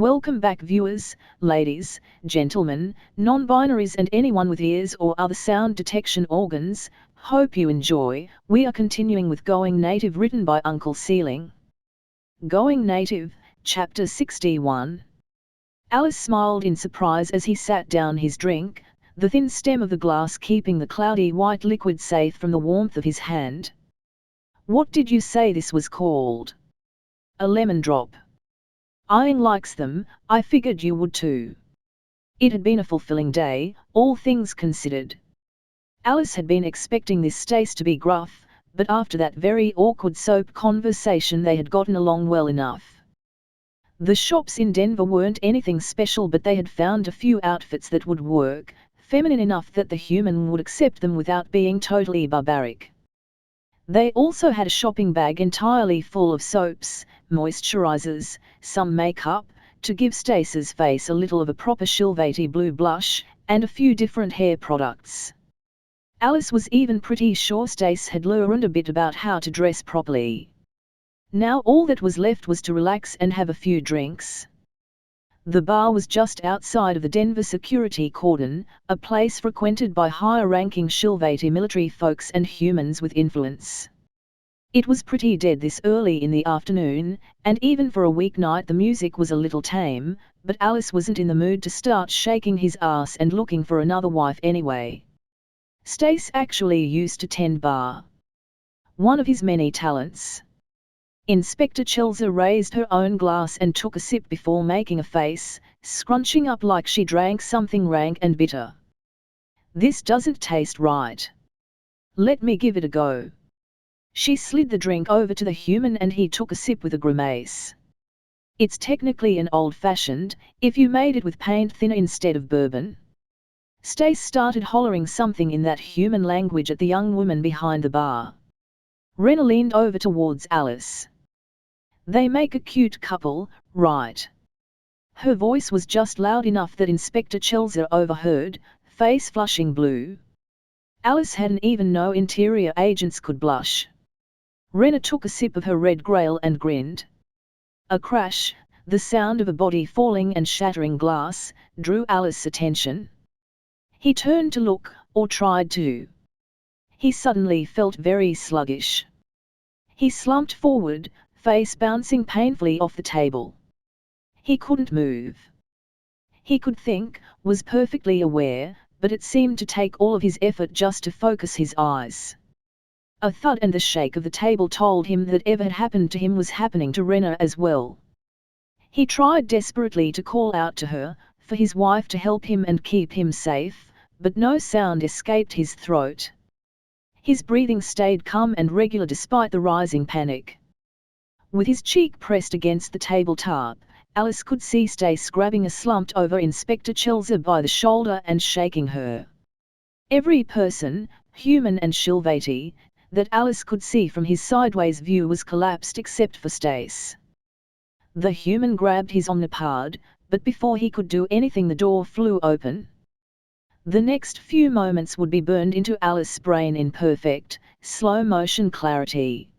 Welcome back viewers, ladies, gentlemen, non-binaries and anyone with ears or other sound detection organs. Hope you enjoy. We are continuing with Going Native, written by Uncle Sealing. Going Native, Chapter 61. Alice smiled in surprise as he sat down his drink, the thin stem of the glass keeping the cloudy white liquid safe from the warmth of his hand. What did you say this was called? A lemon drop. Ian likes them, I figured you would too. It had been a fulfilling day, all things considered. Alice had been expecting this Stace to be gruff, but after that very awkward soap conversation they had gotten along well enough. The shops in Denver weren't anything special, but they had found a few outfits that would work, feminine enough that the human would accept them without being totally barbaric. They also had a shopping bag entirely full of soaps, moisturizers, some makeup, to give Stace's face a little of a proper Shilvati blue blush, and a few different hair products. Alice was even pretty sure Stace had learned a bit about how to dress properly. Now all that was left was to relax and have a few drinks. The bar was just outside of the Denver security cordon, a place frequented by higher-ranking Shilvati military folks and humans with influence. It was pretty dead this early in the afternoon, and even for a weeknight the music was a little tame, but Alice wasn't in the mood to start shaking his ass and looking for another wife anyway. Stace actually used to tend bar. One of his many talents. Inspector Chelza raised her own glass and took a sip before making a face, scrunching up like she drank something rank and bitter. This doesn't taste right. Let me give it a go. She slid the drink over to the human and he took a sip with a grimace. It's technically an old-fashioned, if you made it with paint thinner instead of bourbon. Stace started hollering something in that human language at the young woman behind the bar. Rena leaned over towards Alice. They make a cute couple, right? Her voice was just loud enough that Inspector Chelza overheard, face flushing blue. Alice hadn't even known interior agents could blush. Rena took a sip of her red grail and grinned. A crash, the sound of a body falling and shattering glass, drew Alice's attention. He turned to look, or tried to. He suddenly felt very sluggish. He slumped forward, face bouncing painfully off the table. He couldn't move. He could think, was perfectly aware, but it seemed to take all of his effort just to focus his eyes. A thud and the shake of the table told him that whatever had happened to him was happening to Rena as well. He tried desperately to call out to her, for his wife to help him and keep him safe, but no sound escaped his throat. His breathing stayed calm and regular despite the rising panic. With his cheek pressed against the tabletop, Alice could see Stace grabbing a slumped-over Inspector Chelza by the shoulder and shaking her. Every person, human and Shilvati, that Alice could see from his sideways view was collapsed except for Stace. The human grabbed his omnipod, but before he could do anything the door flew open. The next few moments would be burned into Alice's brain in perfect, slow-motion clarity.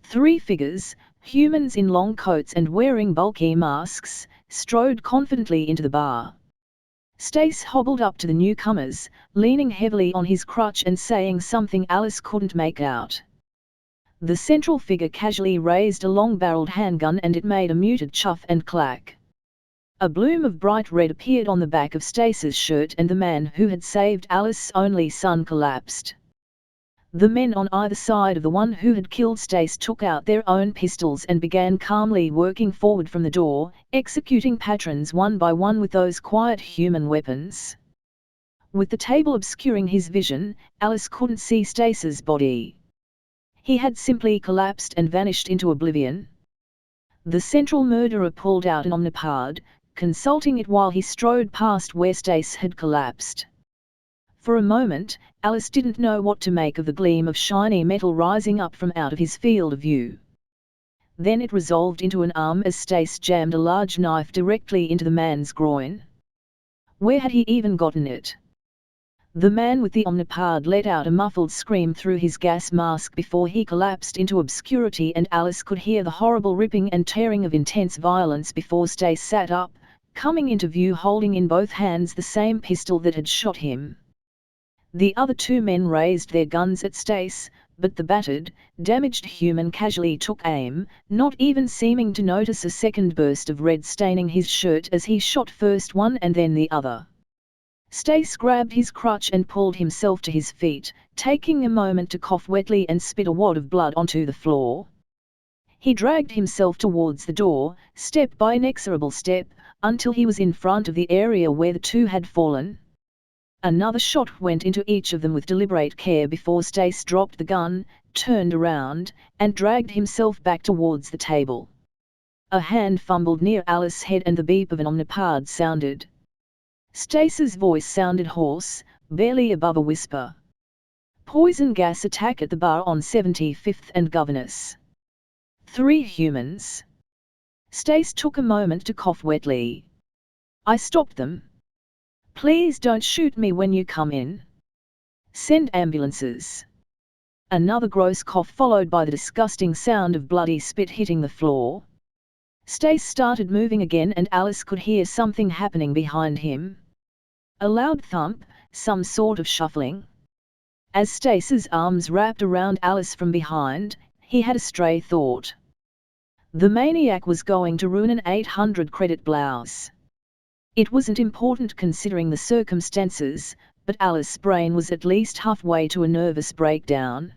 3 figures, humans in long coats and wearing bulky masks, strode confidently into the bar. Stace hobbled up to the newcomers, leaning heavily on his crutch and saying something Alice couldn't make out. The central figure casually raised a long-barreled handgun and it made a muted chuff and clack. A bloom of bright red appeared on the back of Stace's shirt and the man who had saved Alice's only son collapsed. The men on either side of the one who had killed Stace took out their own pistols and began calmly working forward from the door, executing patrons one by one with those quiet human weapons. With the table obscuring his vision, Alice couldn't see Stace's body. He had simply collapsed and vanished into oblivion. The central murderer pulled out an omnipod, consulting it while he strode past where Stace had collapsed. For a moment, Alice didn't know what to make of the gleam of shiny metal rising up from out of his field of view. Then it resolved into an arm as Stace jammed a large knife directly into the man's groin. Where had he even gotten it? The man with the Omnipod let out a muffled scream through his gas mask before he collapsed into obscurity, and Alice could hear the horrible ripping and tearing of intense violence before Stace sat up, coming into view holding in both hands the same pistol that had shot him. The other two men raised their guns at Stace, but the battered, damaged human casually took aim, not even seeming to notice a second burst of red staining his shirt as he shot first one and then the other. Stace grabbed his crutch and pulled himself to his feet, taking a moment to cough wetly and spit a wad of blood onto the floor. He dragged himself towards the door, step by inexorable step, until he was in front of the area where the two had fallen. Another shot went into each of them with deliberate care before Stace dropped the gun, turned around, and dragged himself back towards the table. A hand fumbled near Alice's head and the beep of an Omnipod sounded. Stace's voice sounded hoarse, barely above a whisper. Poison gas attack at the bar on 75th and Governess. 3 humans. Stace took a moment to cough wetly. I stopped them. Please don't shoot me when you come in. Send ambulances. Another gross cough followed by the disgusting sound of bloody spit hitting the floor. Stace started moving again and Alice could hear something happening behind him. A loud thump, some sort of shuffling. As Stace's arms wrapped around Alice from behind, he had a stray thought. The maniac was going to ruin an 800-credit blouse. It wasn't important considering the circumstances, but Alice's brain was at least halfway to a nervous breakdown.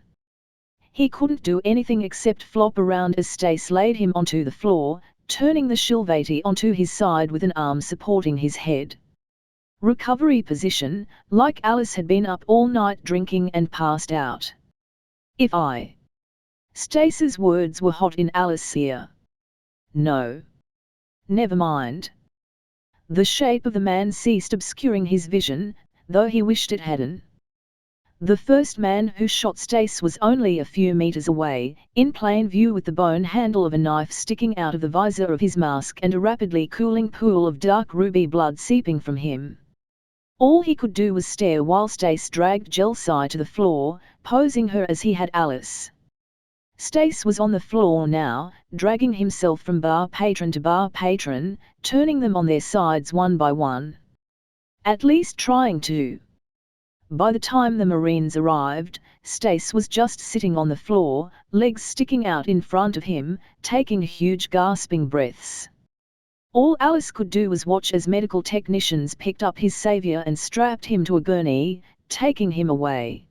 He couldn't do anything except flop around as Stace laid him onto the floor, turning the Shilvati onto his side with an arm supporting his head. Recovery position, like Alice had been up all night drinking and passed out. If I... Stace's words were hot in Alice's ear. No. Never mind. The shape of the man ceased obscuring his vision, though he wished it hadn't. The first man who shot Stace was only a few meters away, in plain view with the bone handle of a knife sticking out of the visor of his mask and a rapidly cooling pool of dark ruby blood seeping from him. All he could do was stare while Stace dragged Jelsai to the floor, posing her as he had Alice. Stace was on the floor now, dragging himself from bar patron to bar patron, turning them on their sides one by one. At least trying to. By the time the Marines arrived, Stace was just sitting on the floor, legs sticking out in front of him, taking huge gasping breaths. All Alice could do was watch as medical technicians picked up his savior and strapped him to a gurney, taking him away.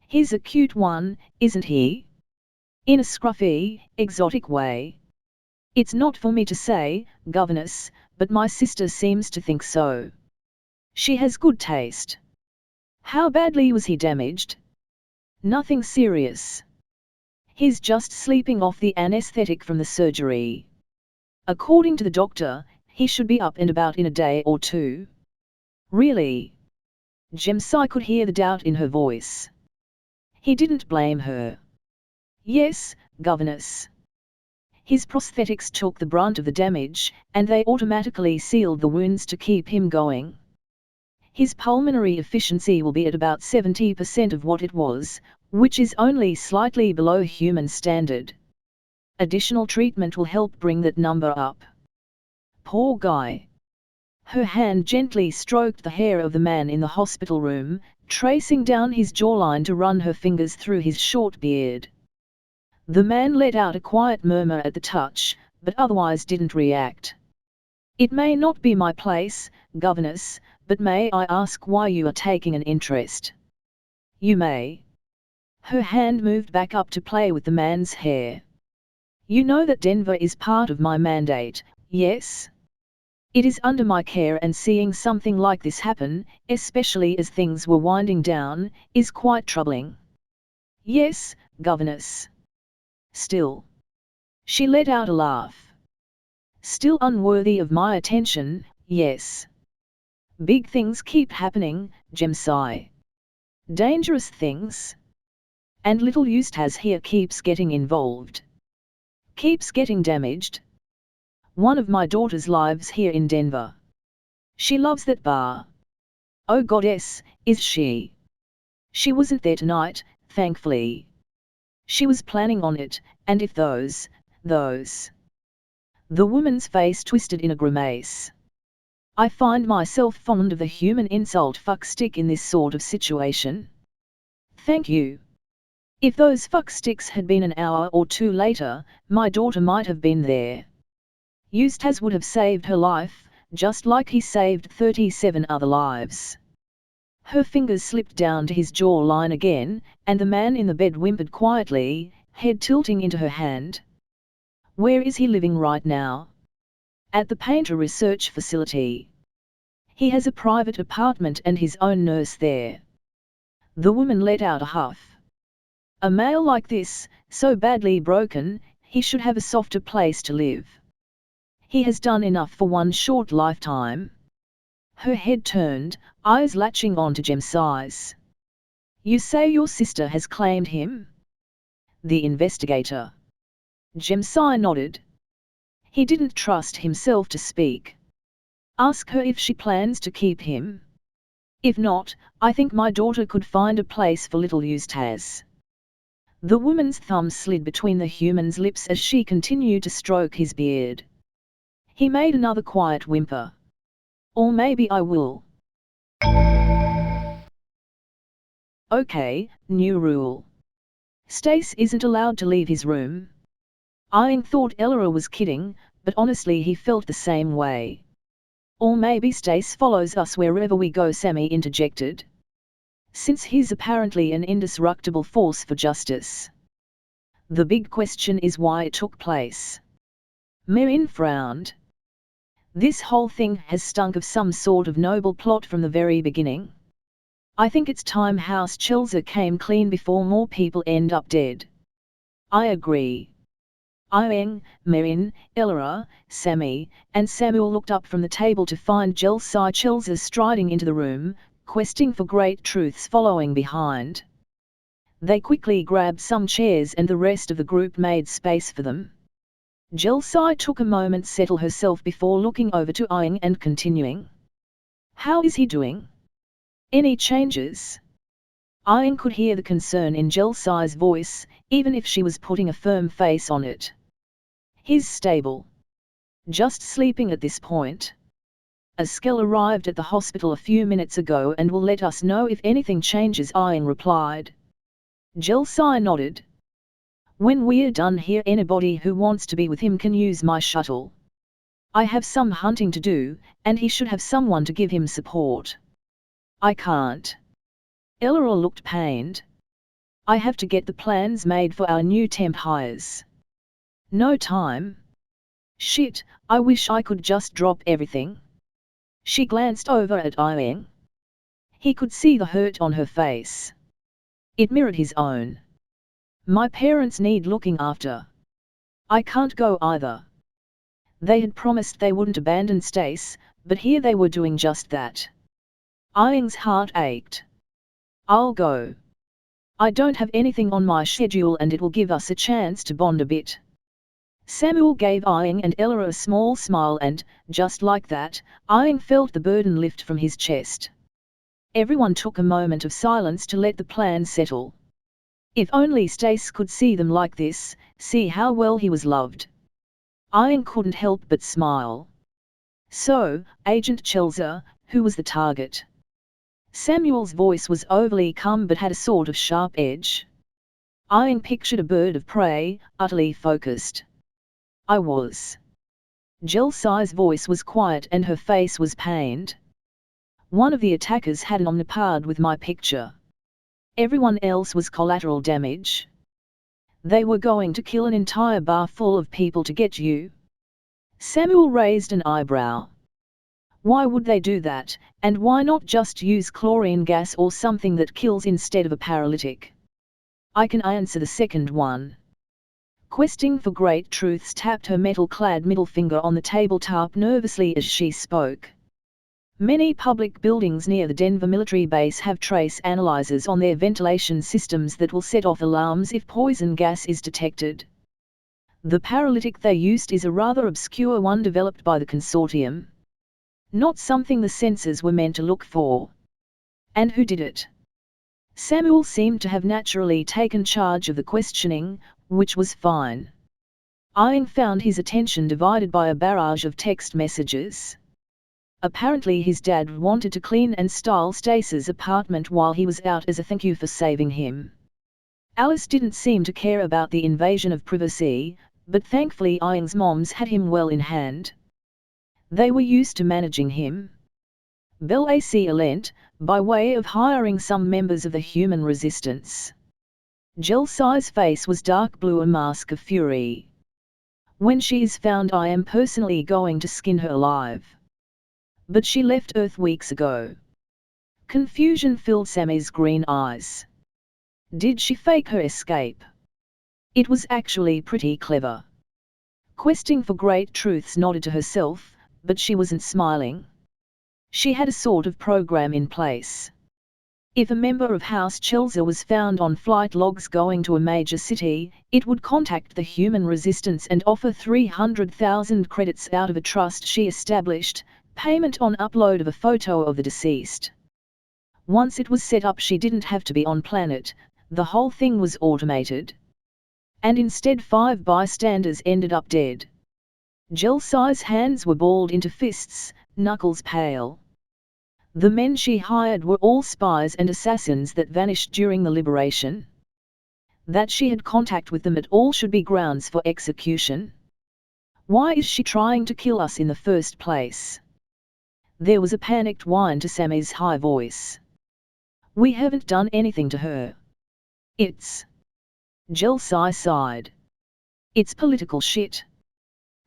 He's a cute one, isn't he? In a scruffy, exotic way. It's not for me to say, Governess, but my sister seems to think so. She has good taste. How badly was he damaged? Nothing serious. He's just sleeping off the anesthetic from the surgery. According to the doctor, he should be up and about in a day or two. Really? Jemsai could hear the doubt in her voice. He didn't blame her. Yes, Governess. His prosthetics took the brunt of the damage, and they automatically sealed the wounds to keep him going. His pulmonary efficiency will be at about 70% of what it was, which is only slightly below human standard. Additional treatment will help bring that number up. Poor guy. Her hand gently stroked the hair of the man in the hospital room, tracing down his jawline to run her fingers through his short beard. The man let out a quiet murmur at the touch, but otherwise didn't react. It may not be my place, Governess, but may I ask why you are taking an interest? You may. Her hand moved back up to play with the man's hair. You know that Denver is part of my mandate, yes? It is under my care, and seeing something like this happen, especially as things were winding down, is quite troubling. Yes, Governess. Still. She let out a laugh. Still unworthy of my attention, yes. Big things keep happening, Jemsai. Dangerous things. And little Eustace here keeps getting involved. Keeps getting damaged. One of my daughter's lives here in Denver. She loves that bar. Oh goddess, is she? She wasn't there tonight, thankfully. She was planning on it, and if those. The woman's face twisted in a grimace. I find myself fond of the human insult fuckstick in this sort of situation. Thank you. If those fucksticks had been an hour or two later, my daughter might have been there. Eustace would have saved her life, just like he saved 37 other lives. Her fingers slipped down to his jawline again, and the man in the bed whimpered quietly, head tilting into her hand. Where is he living right now? At the Painter Research Facility. He has a private apartment and his own nurse there. The woman let out a huff. A male like this, so badly broken, he should have a softer place to live. He has done enough for one short lifetime. Her head turned, eyes latching on to Jemsi's. You say your sister has claimed him? The investigator. Jemsi nodded. He didn't trust himself to speak. Ask her if she plans to keep him. If not, I think my daughter could find a place for little Eustace. The woman's thumb slid between the human's lips as she continued to stroke his beard. He made another quiet whimper. Or maybe I will. Okay, new rule. Stace isn't allowed to leave his room. Ian thought Elora was kidding, but honestly he felt the same way. Or maybe Stace follows us wherever we go, Sammy interjected. Since he's apparently an indestructible force for justice. The big question is why it took place. Merin frowned. This whole thing has stunk of some sort of noble plot from the very beginning. I think it's time House Chilzer came clean before more people end up dead. I agree. Ieng, Merin, Elora, Sammy, and Samuel looked up from the table to find Jelsai Chilzer striding into the room, questing for great truths following behind. They quickly grabbed some chairs and the rest of the group made space for them. Jelsai took a moment to settle herself before looking over to Ieng and continuing. How is he doing? Any changes? Ieng could hear the concern in Jelsai's voice, even if she was putting a firm face on it. He's stable. Just sleeping at this point. Askel arrived at the hospital a few minutes ago and will let us know if anything changes, Ieng replied. Jelsai nodded. When we're done here, anybody who wants to be with him can use my shuttle. I have some hunting to do, and he should have someone to give him support. I can't. Elora looked pained. I have to get the plans made for our new temp hires. No time. Shit, I wish I could just drop everything. She glanced over at Ieng. He could see the hurt on her face. It mirrored his own. My parents need looking after. I can't go either. They had promised they wouldn't abandon Stace, but here they were doing just that. Ieng's heart ached. I'll go. I don't have anything on my schedule and it will give us a chance to bond a bit. Samuel gave Ieng and Elora a small smile and, just like that, Ieng felt the burden lift from his chest. Everyone took a moment of silence to let the plan settle. If only Stace could see them like this, see how well he was loved. Ieng couldn't help but smile. So, Agent Chilzer, who was the target? Samuel's voice was overly calm but had a sort of sharp edge. Ieng pictured a bird of prey, utterly focused. I was. Jelsai's voice was quiet and her face was pained. One of the attackers had an omnipod with my picture. Everyone else was collateral damage. They were going to kill an entire bar full of people to get you. Samuel raised an eyebrow. Why would they do that, and why not just use chlorine gas or something that kills instead of a paralytic? I can answer the second one. Questing for great truths tapped her metal-clad middle finger on the tabletop nervously as she spoke. Many public buildings near the Denver military base have trace analyzers on their ventilation systems that will set off alarms if poison gas is detected. The paralytic they used is a rather obscure one developed by the consortium. Not something the senses were meant to look for. And who did it? Samuel seemed to have naturally taken charge of the questioning, which was fine. Ian found his attention divided by a barrage of text messages. Apparently his dad wanted to clean and style Stace's apartment while he was out as a thank you for saving him. Alice didn't seem to care about the invasion of privacy, but thankfully Ian's moms had him well in hand. They were used to managing him. Belle lent, by way of hiring some members of the human resistance. Jelsai's face was dark blue, a mask of fury. When she is found, I am personally going to skin her alive. But she left Earth weeks ago. Confusion filled Sammy's green eyes. Did she fake her escape? It was actually pretty clever. Questing for Great Truths nodded to herself, but she wasn't smiling. She had a sort of program in place. If a member of House Chelsea was found on flight logs going to a major city, it would contact the human resistance and offer 300,000 credits out of a trust she established, payment on upload of a photo of the deceased. Once it was set up, she didn't have to be on planet, the whole thing was automated. And instead 5 bystanders ended up dead. Jelsai's hands were balled into fists, knuckles pale. The men she hired were all spies and assassins that vanished during the liberation. That she had contact with them at all should be grounds for execution. Why is she trying to kill us in the first place? There was a panicked whine to Sammy's high voice. We haven't done anything to her. It's... Jelsai sighed. It's political shit.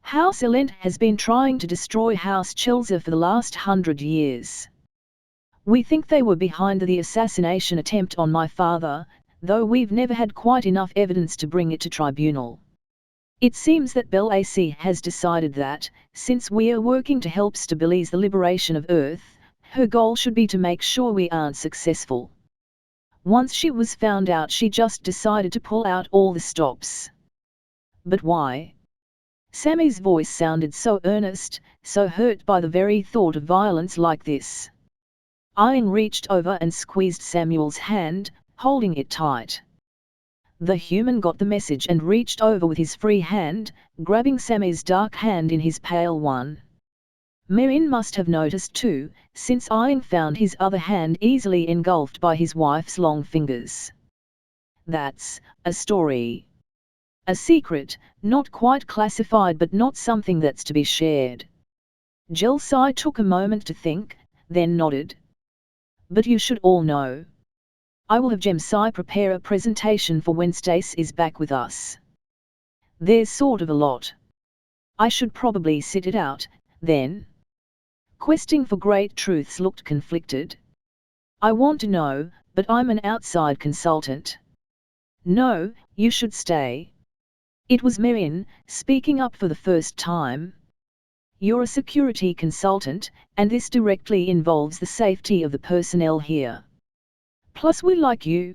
House Elent has been trying to destroy House Chelsea for the last 100 years. We think they were behind the assassination attempt on my father, though we've never had quite enough evidence to bring it to tribunal. It seems that Belle has decided that, since we are working to help stabilize the liberation of Earth, her goal should be to make sure we aren't successful. Once she was found out, she just decided to pull out all the stops. But why? Sammy's voice sounded so earnest, so hurt by the very thought of violence like this. Ian reached over and squeezed Samuel's hand, holding it tight. The human got the message and reached over with his free hand, grabbing Sammy's dark hand in his pale one. Merin must have noticed too, since Ian found his other hand easily engulfed by his wife's long fingers. That's a story. A secret, not quite classified but not something that's to be shared. Jelsai took a moment to think, then nodded. But you should all know. I will have Jemsai prepare a presentation for when Stace is back with us. There's sort of a lot. I should probably sit it out, then. Questing for Great Truths looked conflicted. I want to know, but I'm an outside consultant. No, you should stay. It was Merin, speaking up for the first time. You're a security consultant, and this directly involves the safety of the personnel here. Plus we like you.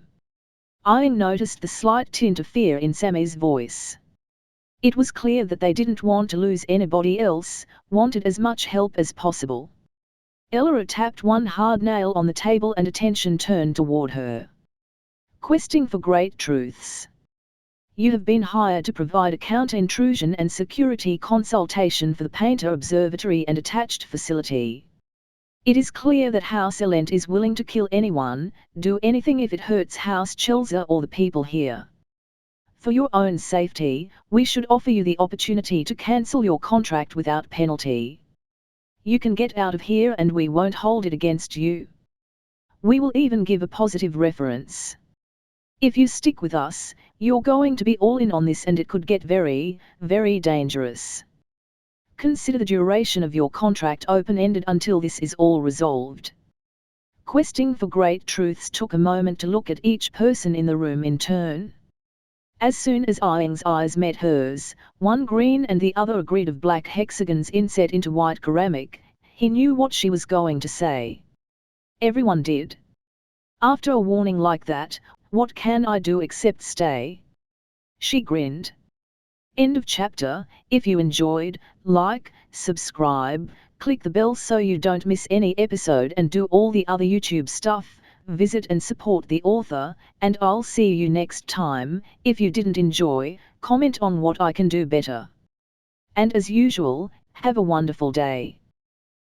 Ian noticed the slight tint of fear in Sammy's voice. It was clear that they didn't want to lose anybody else, wanted as much help as possible. Ella tapped one hard nail on the table and attention turned toward her. Questing for Great Truths. You have been hired to provide a counter-intrusion and security consultation for the Painter Observatory and attached facility. It is clear that House Elent is willing to kill anyone, do anything if it hurts House Chelsea or the people here. For your own safety, we should offer you the opportunity to cancel your contract without penalty. You can get out of here and we won't hold it against you. We will even give a positive reference. If you stick with us, you're going to be all in on this and it could get very, very dangerous. Consider the duration of your contract open-ended until this is all resolved. Questing for Great Truths took a moment to look at each person in the room in turn. As soon as Ian's eyes met hers, one green and the other a grid of black hexagons inset into white ceramic, he knew what she was going to say. Everyone did. After a warning like that, what can I do except stay? She grinned. End of chapter. If you enjoyed, like, subscribe, Click the bell so you don't miss any episode and do all the other YouTube stuff. Visit and support the author, and I'll see you next time. If you didn't enjoy, comment on what I can do better. And as usual, have a wonderful day.